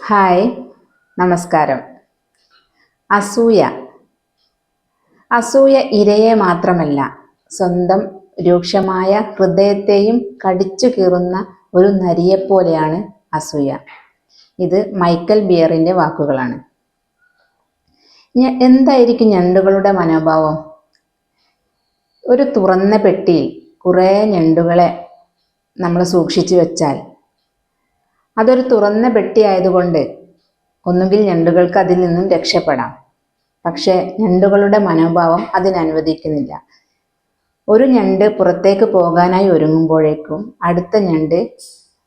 Hi, നമസ്കാരം. അസൂയ അസൂയ ഇരയെ മാത്രമല്ല, സ്വന്തം രൂക്ഷമായ ഹൃദയത്തെയും കടിച്ചു കീറുന്ന ഒരു നരിയെപ്പോലെയാണ് അസൂയ. ഇത് മൈക്കൽ ബിയറിന്റെ വാക്കുകളാണ്. എന്തായിരിക്കും ഞണ്ടുകളുടെ മനോഭാവം? ഒരു തുറന്ന പെട്ടിയിൽ കുറേ ഞണ്ടുകളെ നമ്മൾ സൂക്ഷിച്ചു വെച്ചാൽ, അതൊരു തുറന്ന പെട്ടി ആയതുകൊണ്ട് ഒന്നുകിൽ ഞണ്ടുകൾക്ക് അതിൽ നിന്നും രക്ഷപ്പെടാം. പക്ഷെ ഞണ്ടുകളുടെ മനോഭാവം അതിനനുവദിക്കുന്നില്ല. ഒരു ഞണ്ട് പുറത്തേക്ക് പോകാനായി ഒരുങ്ങുമ്പോഴേക്കും അടുത്ത ഞണ്ട്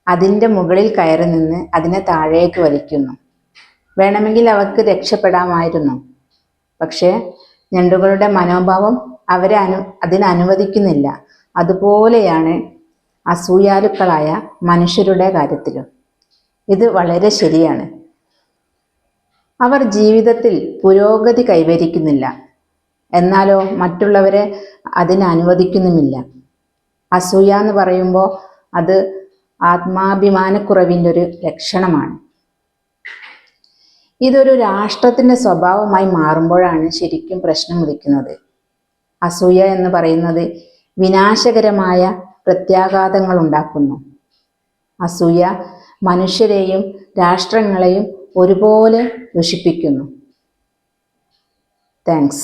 അതിൻ്റെ മുകളിൽ കയറി നിന്ന് അതിനെ താഴേക്ക് വലിക്കുന്നു. വേണമെങ്കിൽ അവർക്ക് രക്ഷപ്പെടാമായിരുന്നു. പക്ഷേ ഞണ്ടുകളുടെ മനോഭാവം അവരെ അതിനനുവദിക്കുന്നില്ല. അതുപോലെയാണ് അസൂയാലുക്കളായ മനുഷ്യരുടെ കാര്യത്തിലും. ഇത് വളരെ ശരിയാണ്. അവർ ജീവിതത്തിൽ പുരോഗതി കൈവരിക്കുന്നില്ല, എന്നാലോ മറ്റുള്ളവരെ അതിനനുവദിക്കുന്നുമില്ല. അസൂയ എന്ന് പറയുമ്പോൾ അത് ആത്മാഭിമാനക്കുറവിൻ്റെ ഒരു ലക്ഷണമാണ്. ഇതൊരു രാഷ്ട്രത്തിൻ്റെ സ്വഭാവമായി മാറുമ്പോഴാണ് ശരിക്കും പ്രശ്നം ഉദിക്കുന്നത്. അസൂയ എന്ന് പറയുന്നത് വിനാശകരമായ പ്രത്യാഘാതങ്ങൾ ഉണ്ടാക്കുന്നു. അസൂയ മനുഷ്യരെയും രാഷ്ട്രങ്ങളെയും ഒരുപോലെ ദുഷിപ്പിക്കുന്നു. താങ്ക്സ്.